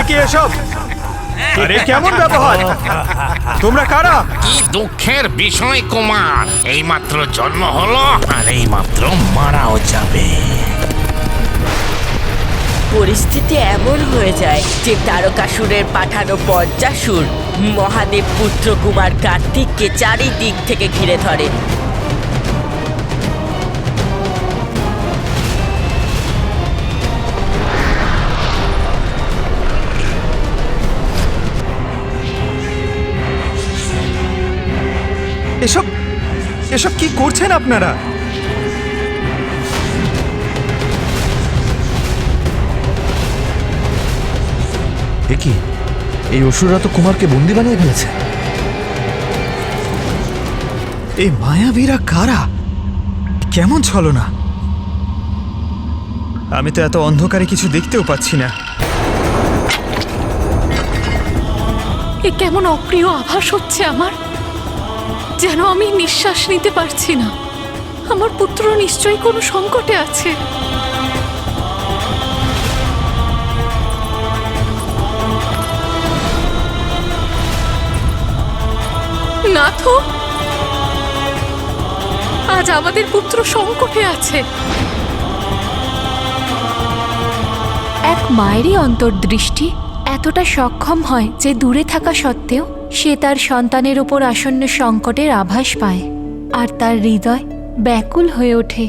কি এসব? আরে কেমন ব্যবহার? তোমরা কারা? কি দুঃখের বিষয় কুমার, এইমাত্র জন্ম হলো আর এইমাত্র মারাও যাবে। পরিস্থিতি এমন হয়ে যায় যে তারকাসুরের পাঠানো পঞ্চাসুর মহাদেব পুত্র কুমার কার্তিককে চারিদিক থেকে ঘিরে ধরে। এসব এসব কি করছেন আপনারা? কি এই অসুররা তো কুমারকে বন্দি বানিয়ে ফেলেছে। এই মায়াবীরা কারা? কেমন ছলনা! আমি তো এত অন্ধকারে কিছু দেখতেও পাচ্ছি না। এ কেমন অপ্রিয় আভাস হচ্ছে আমার, যেন আমি নিঃশ্বাস নিতে পারছি না। আমার পুত্র নিশ্চয়ই কোনো সংকটে আছে। নাথ, আজ আমাদের পুত্র সংকটে আছে। এক মায়েরই অন্তর্দৃষ্টি এতটা সক্ষম হয় যে দূরে থাকা সত্ত্বেও সে তার সন্তানের ওপর আসন্ন সংকটের আভাস পায়, আর তার হৃদয় ব্যাকুল হয়ে ওঠে।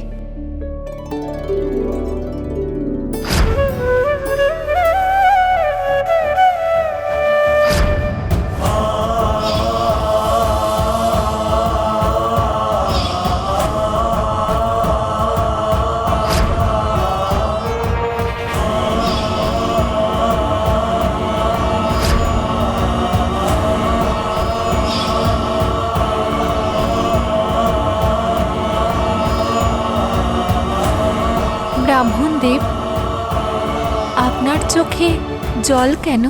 ব্রাহ্মণ দেব, আপনার চোখে জল কেন?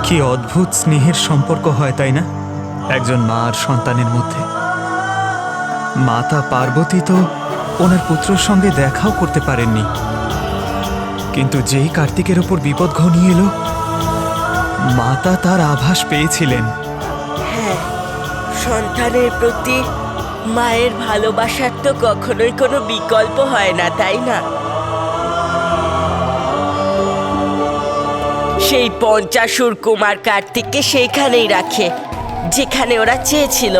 কি অদ্ভুত স্নেহের সম্পর্ক হয়, তাই না, একজন মা আর সন্তানের মধ্যে? মাতা পার্বতী তো ওনার পুত্রের সঙ্গে দেখাও করতে পারেননি, কিন্তু যেই কার্তিকের ওপর বিপদ ঘনিয়ে এলো, মাতা তার আভাস পেয়েছিলেন। হ্যাঁ, সন্তানের প্রতি মায়ের ভালোবাসার তো কখনোই কোনো বিকল্প হয় না, তাই না? সেই পঞ্চাসুর কুমার কার্তিককে সেইখানেই রাখে যেখানে ওরা চেয়েছিল,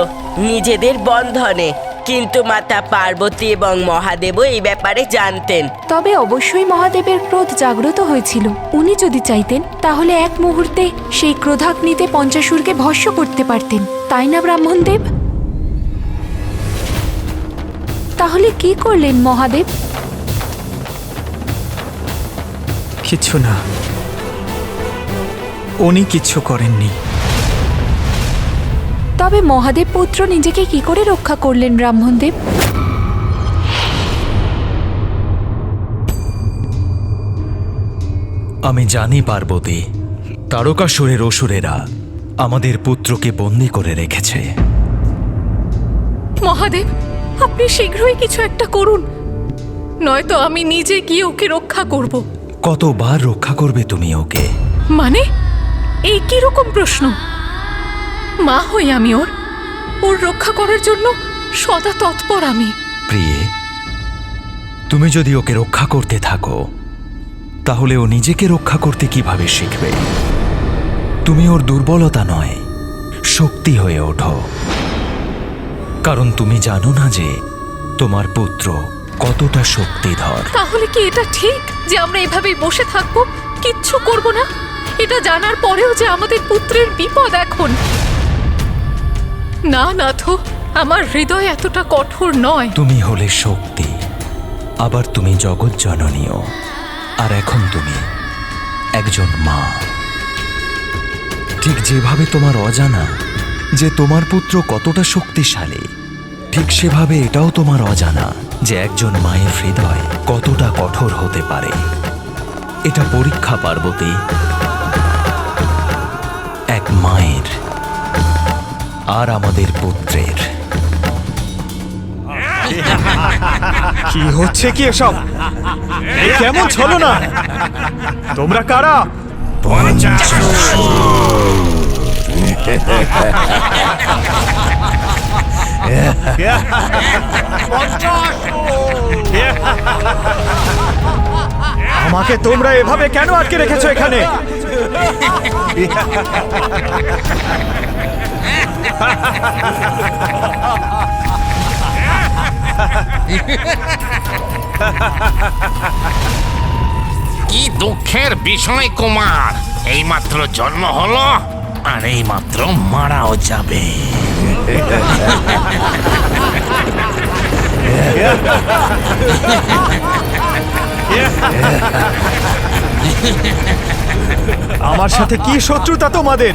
নিজেদের বন্ধনে। কিন্তু মাতা পার্বতী এবং মহাদেবও এই ব্যাপারে জানতেন। তবে অবশ্যই মহাদেবের ক্রোধ জাগ্রত হয়েছিল। উনি যদি চাইতেন তাহলে এক মুহূর্তে সেই ক্রোধাগ্নিতে পঞ্চাসুরকে ভস্ম করতে পারতেন, তাই না ব্রাহ্মণদেব? তাহলে কি করলেন মহাদেব? কিচ্ছু না, উনি কিচ্ছু করেননি। তবে মহাদেব পুত্র নিজেকে কি করে রক্ষা করলেন ব্রাহ্মণদেব? আমি জানি পার্বতী, তারকাসুরের অসুরেরা আমাদের পুত্রকে বন্দি করে রেখেছে। মহাদেব, আপনি শীঘ্রই কিছু একটা করুন, নয়তো আমি নিজে গিয়ে ওকে রক্ষা করব। কতবার রক্ষা করবে তুমি ওকে? মানে এই কি রকম প্রশ্ন? মা হই আমি ওর রক্ষা করার জন্য সদা তৎপর আমি। প্রিয়ে, তুমি যদি ওকে রক্ষা করতে থাকো তাহলে ও নিজেকে রক্ষা করতে কিভাবে শিখবে? তুমি ওর দুর্বলতা নয়, শক্তি হয়ে ওঠো। কারণ তুমি জানো না যে তোমার পুত্র কতটা শক্তিধর। তাহলে কি এটা ঠিক যে আমরা এভাবেই বসে থাকবো, কিচ্ছু করব না, এটা জানার পরেও যে আমাদের পুত্রের বিপদ এখন? না নাথ, আমার হৃদয় এতটা কঠোর নয়। তুমি হলে শক্তি, আবার তুমি জগৎ জননীও, আর এখন তুমি একজন মা। ঠিক যেভাবে তোমার অজানা যে তোমার পুত্র কতটা শক্তিশালী, ঠিক সেভাবে এটাও তোমার অজানা যে একজন মায়ের হৃদয় কতটা কঠোর হতে পারে। এটা পরীক্ষা পার্বতী, এক মায়ের আর আমাদের পুত্রের। কি হচ্ছে কি এসব? এই কেমন ছলো না? তোমরা কারা? আমাকে তোমরা এভাবে কেন আটকে রেখেছো এখানে? কি দুঃখের বিষয় কুমার, এইমাত্র জন্ম হলো আর এইমাত্র মারাও যাবে। আমার সাথে কি শত্রুতা তোমাদের?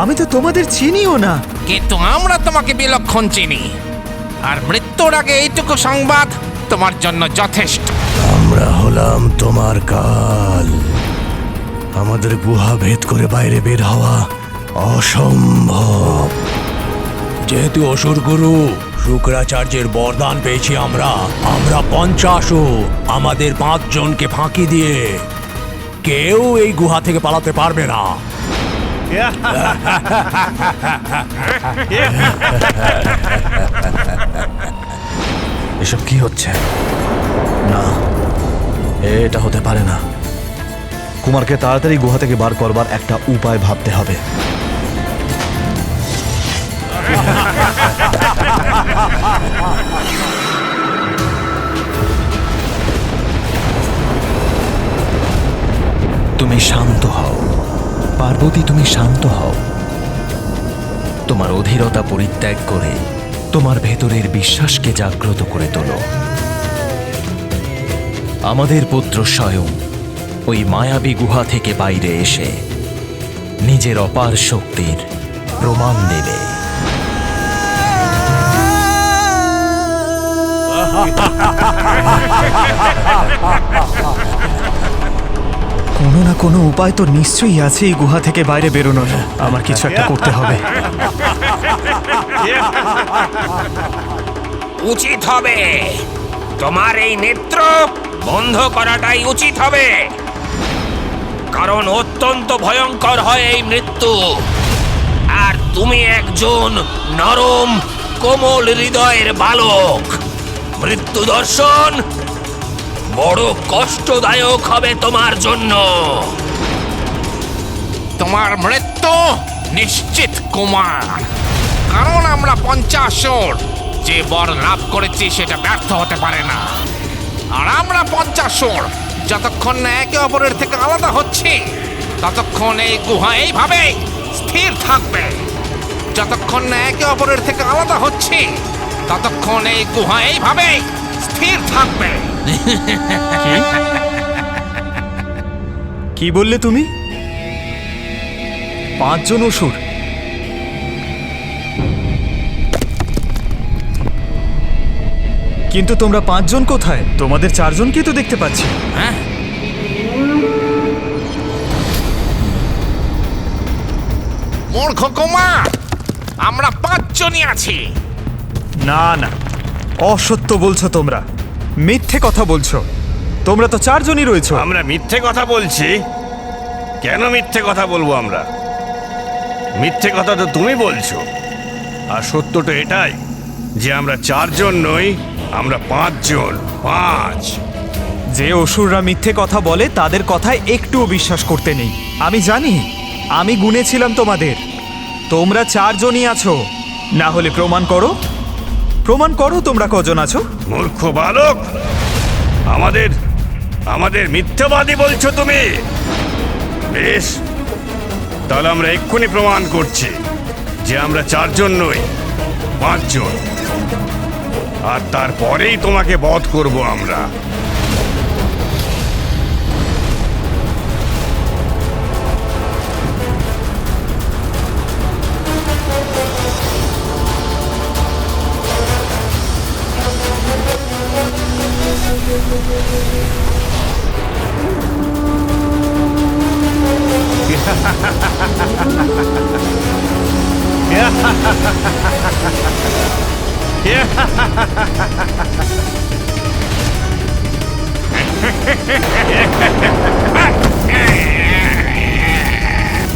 আমি তো তোমাদের চিনিও না। কিন্তু আমরা তোমাকে বিলক্ষণ চিনি, আর মৃত্যুর আগে এইটুকু সংবাদ তোমার জন্য যথেষ্ট। আমরা হলাম তোমার কাল। আমাদের গুহা ভেদ করে বাইরে বের হওয়া অসম্ভব। যেহেতু অসুর গুরু শুক্রাচার্যের বরদান পেয়েছি আমরা 50 আমাদের 5 জনকে ফাঁকি দিয়ে কেউ এই গুহা থেকে পালাতে পারবে না। এসব কি হচ্ছে? না, এটা হতে পারে না। কুমারকে তাড়াতাড়ি গুহা থেকে বার করবার একটা উপায় ভাবতে হবে। তুমি শান্ত হও পার্বতী, তুমি শান্ত হও। তোমার অধীরতা পরিত্যাগ করে তোমার ভেতরের বিশ্বাসকে জাগ্রত করে তোলো। আমাদের পুত্র স্বয়ং ওই মায়াবী গুহা থেকে বাইরে এসে নিজের অপার শক্তির প্রমাণ দেবে। কোনো না কোনো উপায় তো নিশ্চয়ই আছে এই গুহা থেকে বাইরে বেরোনোর। আমার কিছু একটা করতে হবে। উচিত হবে, তোমার এই নেত্র বন্ধ করাটাই উচিত হবে, কারণ অত্যন্ত ভয়ঙ্কর হয় এই মৃত্যু। আর তুমি একজন নরম কোমল হৃদয়ের বালক। মৃত্যু দর্শন বড় কষ্টদায়ক হবে তোমার জন্য। তোমার মৃত্যু নিশ্চিত কুমার, কারণ আমরা 50 যে বর লাভ করেছি সেটা ব্যর্থ হতে পারে না। আর আমরা 50 যতক্ষণ না একে অপরের থেকে আলাদা হচ্ছি ততক্ষণ এই গুহা এইভাবে স্থির থাকবে। যতক্ষণ না একে অপরের থেকে আলাদা হচ্ছি ততক্ষণ এই গুহা এইভাবে স্থির থাকবে। কি বললে তুমি? 5 জন অসুর? কিন্তু তোমরা 5 জন কোথায়? তোমাদের 4 জনকেই তো দেখতে পাচ্ছি। হ্যাঁ, মূর্খ কুমার, আমরা 5 জনই আছি। না না, অসত্য বলছো তোমরা, মিথ্যে কথা বলছো। তোমরা তো 4 জনই রয়েছো। আমরা মিথ্যে কথা বলছি? কেন মিথ্যে কথা বলবো আমরা? মিথ্যে কথা তো তুমি বলছো। আর সত্য তো এটাই যে আমরা 4 জন নই, আমরা 5 জন। 5। যে অসুররা মিথ্যে কথা বলে তাদের কথায় একটুও বিশ্বাস করতে নেই। আমি জানি, আমি গুনেছিলাম তোমাদের। তোমরা 4 জনই আছো। না হলে প্রমাণ করো, প্রমাণ করো তোমরা কজন আছো। মূর্খ বালক, আমাদের মিথ্যাবাদী বলছো তুমি? বেশ, তাহলে আমরা এক্ষুনি প্রমাণ করছি যে আমরা 4 জন নই, 5 জন। আর তারপরেই তোমাকে বধ করব আমরা।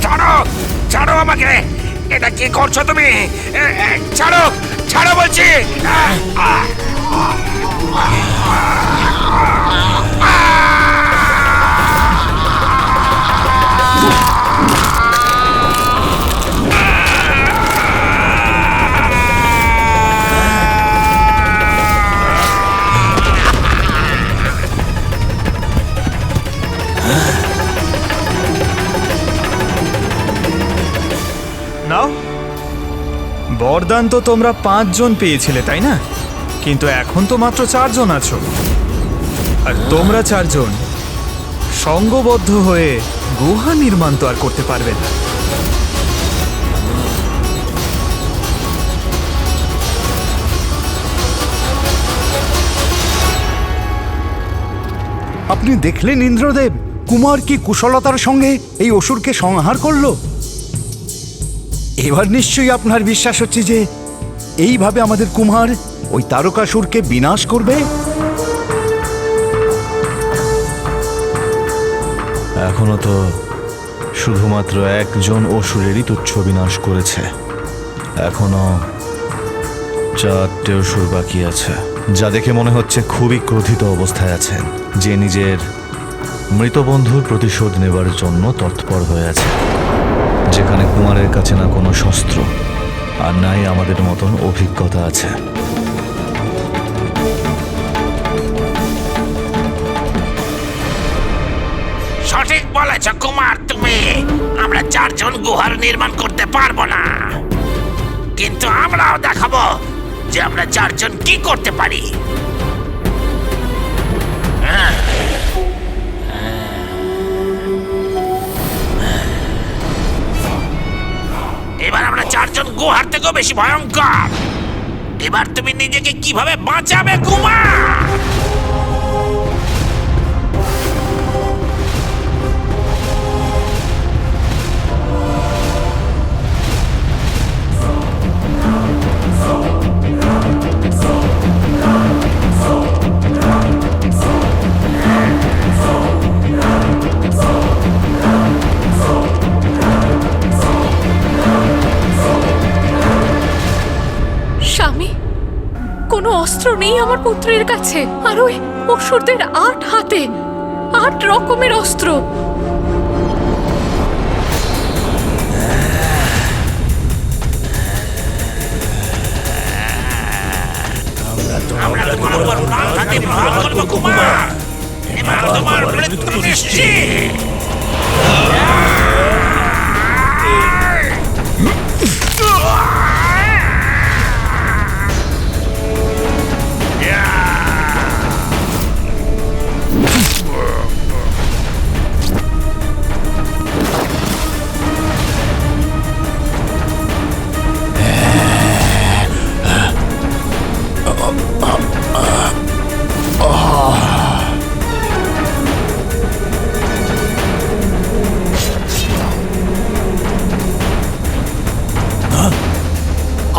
ছাড়ো ছাড়ো আমাকে, এটা কি করছো তুমি? ছাড়ো ছাড়ো বলছি। নাও, বরদান তো তোমরা 5 জন পেয়েছিলে তাই না? কিন্তু এখন তো মাত্র 4 জন আছো। আর তোমরা 4 জন সঙ্গবদ্ধ হয়ে গুহা নির্মাণ তো আর করতে পারবে না। আপনি দেখলেন ইন্দ্রদেব, কুমার কি কুশলতার সঙ্গে এই অসুরকে সংহার করলো। এবার নিশ্চয়ই আপনার বিশ্বাস হচ্ছে যে এইভাবে আমাদের কুমার ওই তারকাসুরকে বিনাশ করবে। এখনো তো শুধুমাত্র একজন অসুরেরই তুচ্ছ বিনাশ করেছে। এখনো 4টে অসুর বাকি আছে, যা দেখে মনে হচ্ছে খুবই ক্রোধিত অবস্থায় আছেন, যে নিজের মৃত বন্ধুর প্রতিশোধ নেবার জন্য তৎপর হয়ে আছে। যেখানে কুমারের কাছে না কোনো শস্ত্র আর নাই আমাদের মতন অভিজ্ঞতা আছে। সঠিক বলেছ কুমার তুমি। আমরা 4 জন গুহার নির্মাণ করতে পারবো না, কিন্তু আমরাও দেখাবো যে আমরা 4 জন কি করতে পারি। এবার আমরা 4 জন গুহার থেকেও বেশি ভয়ঙ্কর। এবার তুমি নিজেকে কিভাবে বাঁচাবে কুমার? স্বামী, কোনো অস্ত্র নেই আমার পুত্রের কাছে। আর ওই অসুরদের 8 হাতে 8 রকমের অস্ত্র। আমরা তোমার উপর প্রাণ হাতে প্রহার করব কুমার। এবার তোমার মৃত্যু নিশ্চিত।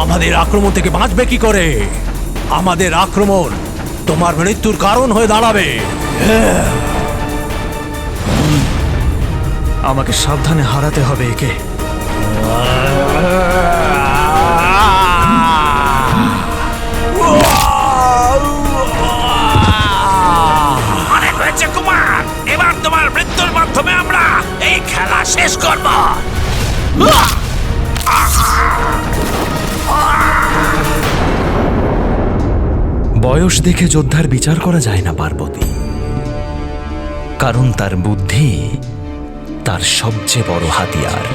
আমাদের আক্রমণ থেকে বাঁচবে কি করে? আমাদের আক্রমণ তোমার মৃত্যুর কারণ হয়ে দাঁড়াবে। আমাকে সাবধানে হারাতে হবে একে। অনেক হয়েছে কুমার, এবার তোমার মৃত্যুর মাধ্যমে আমরা এই খেলা শেষ করব। বয়স দেখে যোদ্ধার বিচার করা যায় না পার্বতী, কারণ তার বুদ্ধি তার সবচেয়ে বড় হাতিয়ার।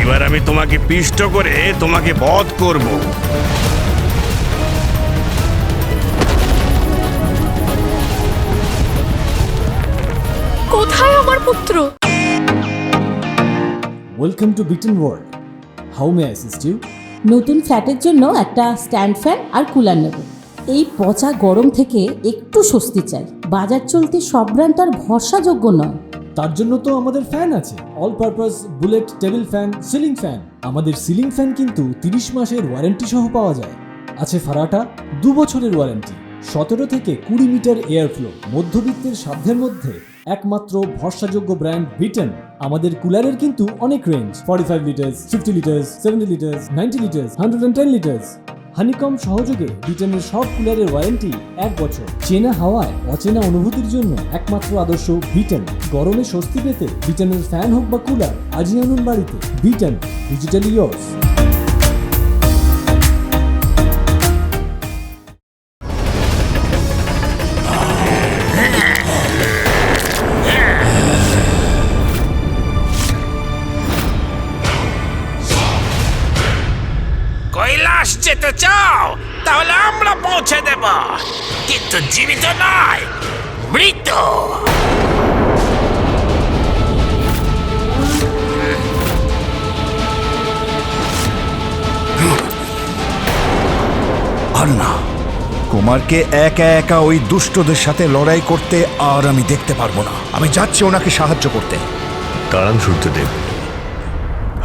এবার আমি তোমাকে পিষ্ট করে তোমাকে বধ করব। কোথায় আমার পুত্র? Welcome to bitten world. How may assist you? নতুন ফ্ল্যাটের জন্য একটা স্ট্যান্ড ফ্যান আর কুলার নেব। এই পচা গরম থেকে একটু স্বস্তি চাই। বাজার চলতে সব ব্র্যান্ড আর ভরসাযোগ্য নয়। তার জন্য তো আমাদের ফ্যান আছে, all purpose bullet table fan, ceiling fan. আমাদের সিলিং ফ্যান কিন্তু 30 মাসের ওয়ারেন্টি সহ পাওয়া যায়। আছে ফারাটা 2 বছরের ওয়ারেন্টি, 17 থেকে 20 মিটার এয়ার ফ্লো, মধ্যবিত্তের সাধ্যের মধ্যে একমাত্র ভরসাযোগ্য ব্র্যান্ড বিটেন। আমাদের কুলারের কিন্তু অনেক range, 45 litres, 50 litres, 70 litres, 90 litres, 110 litres. Honeycomb সহযোগে বিটেনের সব কুলারের ওয়ারেন্টি 1 বছর। চেনা হাওয়ায় অচেনা অনুভূতির জন্য একমাত্র আদর্শ বিটেন। গরমে স্বস্তি পেতে বিটেনের ফ্যান হোক বা কুলার, আজই আনুন বাড়িতে। Beaten, digitally yours. কৈলাস যেতে চাও? তাহলে আমরা পৌঁছে দেব, কিন্তু জীবিত নয়, মৃত। আর না, কুমারকে একা একা ওই দুষ্টদের সাথে লড়াই করতে আর আমি দেখতে পারবো না। আমি যাচ্ছি ওনাকে সাহায্য করতে। দাঁড়ান সূর্যদেব,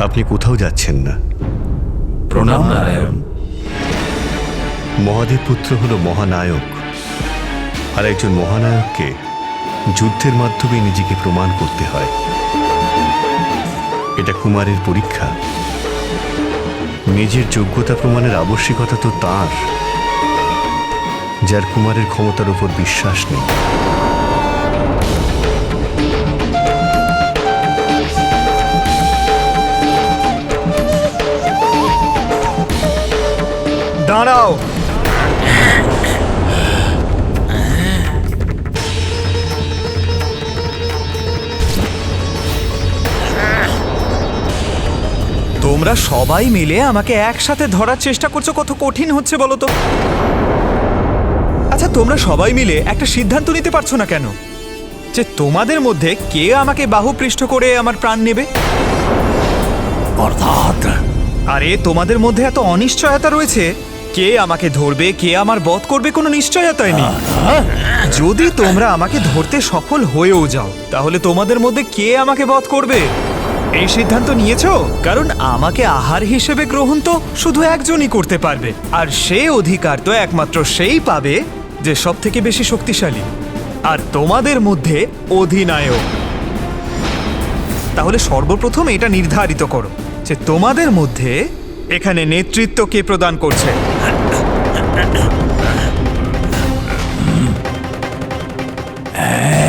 আপনি কোথাও যাচ্ছেন না। প্রণাম নারায়ণ। মহাদেব পুত্র হলো মহানায়ক, আর একজন মহানায়ককে যুদ্ধের মাধ্যমে নিজেকে প্রমাণ করতে হয়। এটা কুমারের পরীক্ষা। নিজের যোগ্যতা প্রমাণের আবশ্যিকতা তো তার, যার কুমারের ক্ষমতার উপর বিশ্বাস নেই। দাঁড়াও। তোমরা সবাই মিলে আমাকে একসাথে ধরার চেষ্টা করছো, কত কঠিন হচ্ছে বলো তো। আচ্ছা, তোমরা সবাই মিলে একটা সিদ্ধান্ত নিতে পারছো না কেন যে তোমাদের মধ্যে কে আমাকে বাহুপৃষ্ঠ করে আমার প্রাণ নেবে? অর্থাৎ আরে তোমাদের মধ্যে এত অনিশ্চয়তা রয়েছে, কে আমাকে ধরবে, কে আমার বধ করবে, কোনো নিশ্চয়তাই নেই। যদি তোমরা আমাকে ধরতে সফল হয়েও যাও, তাহলে তোমাদের মধ্যে কে আমাকে বধ করবে এই সিদ্ধান্ত নিয়েছো? কারণ আমাকে আহার হিসেবে গ্রহণ তো শুধু একজনই করতে পারবে, আর সে অধিকার তো একমাত্র সেই পাবে যে সব থেকে বেশি শক্তিশালী, আর তোমাদের মধ্যে অধিনায়ক। তাহলে সর্বপ্রথম এটা নির্ধারিত করো যে তোমাদের মধ্যে এখানে নেতৃত্ব কে প্রদান করছে।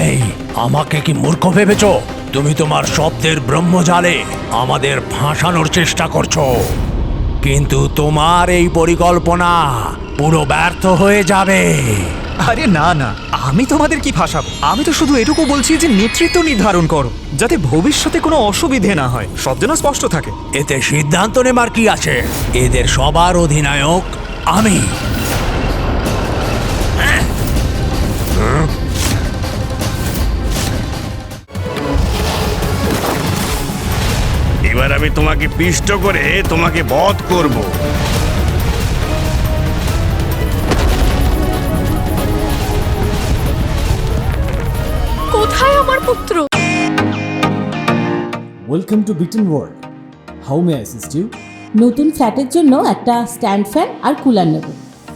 এই, আমাকে কি মূর্খ ভেবেছ? তুমি তোমার শব্দের ব্রহ্মজালে আমাদের ফাঁসানোর চেষ্টা করছো, কিন্তু তোমার এই পরিকল্পনা পুরো ব্যর্থ হয়ে যাবে। আরে না না, আমি তোমাদের কি ফাঁসাবো? আমি তো শুধু এটুকু বলছি যে নেতৃত্ব নির্ধারণ করো, যাতে ভবিষ্যতে কোনো অসুবিধে না হয়, সব যেন স্পষ্ট থাকে। এতে সিদ্ধান্ত নেবার কি আছে? এদের সবার অধিনায়ক আমি। এবার আমি তোমাকে পিষ্ট করে তোমাকে বধ করব। কোথায় আমার পুত্র? Welcome to bitten world. How may assist you? নতুন ফ্ল্যাটের জন্য একটা স্ট্যান্ড ফ্যান আর কুলার নেব।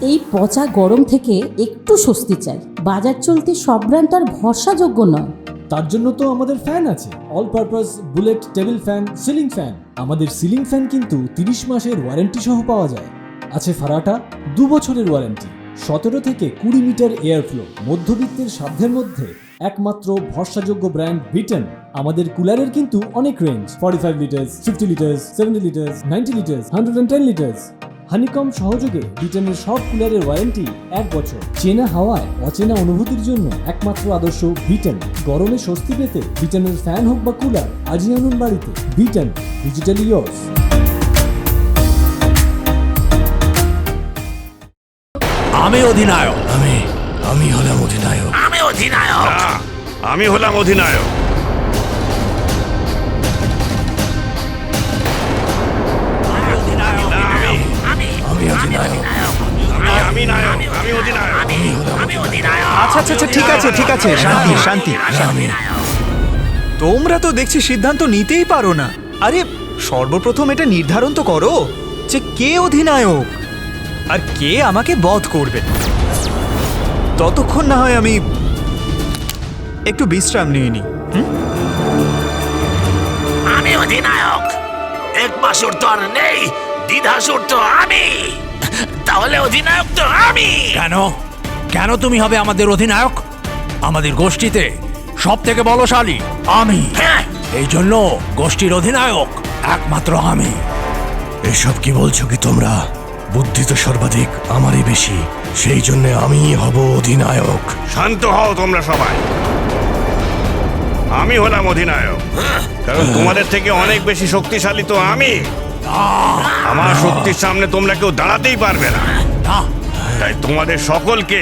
এই পচা গরম থেকে একটু স্বস্তি চাই। বাজার চলতে সব ব্র্যান্ড আর ভরসাযোগ্য নয়। তার জন্য তো আমাদের ফ্যান আছে, all purpose bullet table fan, ceiling fan. আমাদের সিলিং ফ্যান কিন্তু 30 মাসের ওয়ারেন্টি সহ পাওয়া যায়। আছে ফারাটা 2 বছরের ওয়ারেন্টি, 17 থেকে 20 মিটার এয়ার ফ্লো, মধ্যবিত্তের সাধ্যের মধ্যে একমাত্র ভরসাযোগ্য ব্র্যান্ড বিটেন। আমাদের কুলারের কিন্তু অনেক range, 45 litres, 50 litres, 70 litres, 90 litres, 110 litres. Honeycomb সহযোগে বিটেনের সব কুলারের ওয়ারেন্টি 1 বছর। চেনা হাওয়ায় অচেনা অনুভূতির জন্য একমাত্র আদর্শ বিটেন। গরমে স্বস্তি পেতে বিটেনের ফ্যান হোক বা কুলার, আজই আনুন বাড়িতে। Beaten, digitally yours. আমি অধিনায়ক। আমি হলাম অধিনায়ক। আমি অধিনায়ক। আমি হলাম অধিনায়ক। আমি নায়ক, আমি অধিনায়ক। আচ্ছা আচ্ছা আচ্ছা, ঠিক আছে ঠিক আছে, শান্তি শান্তি শান্তি। তোমরা তো দেখছি সিদ্ধান্ত নিতেই পারো না। আরে সর্বপ্রথম এটা নির্ধারণ তো করো যে কে অধিনায়ক আর কে আমাকে বধ করবে। ততক্ষণ না হয় আমি একটু বিশ্রাম নিয়ে নিই। আমি অধিনায়ক। একমাসুর তো আর নেই, দ্বিধাসুর তো আমি, তাহলে অধিনায়ক তো আমি। কেন কেন তুমি হবে আমাদের অধিনায়ক? আমাদের গোষ্ঠীতে সব থেকে বলশালী আমি, এই জন্য গোষ্ঠীর অধিনায়ক একমাত্র আমি। এসব কি বলছো কি তোমরা? বুদ্ধি তো সর্বাধিক আমারই বেশি, সেই জন্য আমি হব অধিনায়ক। শান্ত হও তোমরা সবাই। আমি হলাম অধিনায়ক, কারণ তোমাদের থেকে অনেক বেশি শক্তিশালী তো আমি। আমার শক্তির সামনে তোমরা কেউ দাঁড়াতেই পারবে না। তাই তোমাদের সকলকে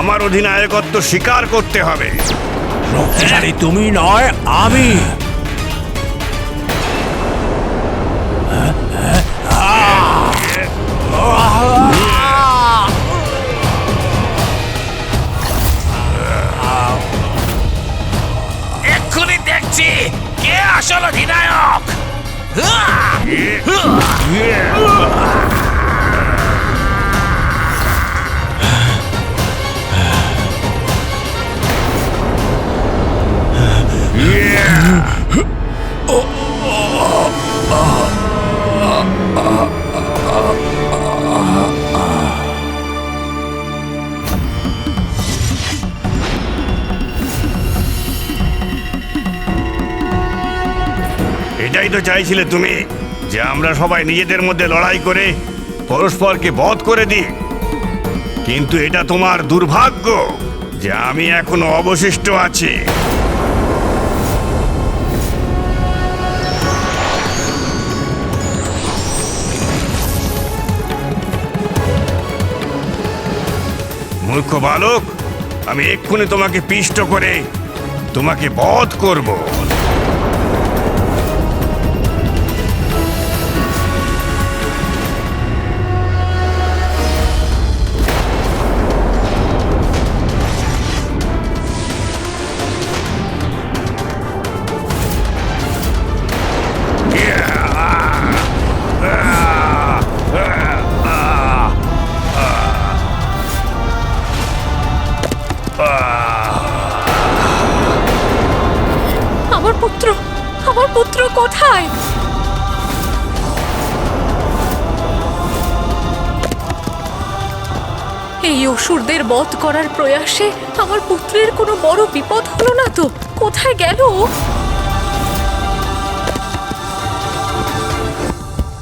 আমার অধিনায়কত্ব স্বীকার করতে হবে। শক্তিশালী তুমি নয়, আমি। এক্ষুনি দেখছি কে আসল অধিনায়ক। এটাই তো চাইছিলে তুমি, যে আমরা সবাই নিজেদের মধ্যে লড়াই করে পরস্পরকে বধ করে দিই। কিন্তু এটা তোমার দুর্ভাগ্য যে আমি এখনো অবশিষ্ট আছি। মূর্খ বালক, আমি এক্ষুনি তোমাকে পিষ্ট করে তোমাকে বধ করব। আমার পুত্র কোথায়? এই অসুরদের বধ করার প্রয়াসে আমার পুত্রের কোনো বড় বিপদ হলো না তো? কোথায় গেল ও?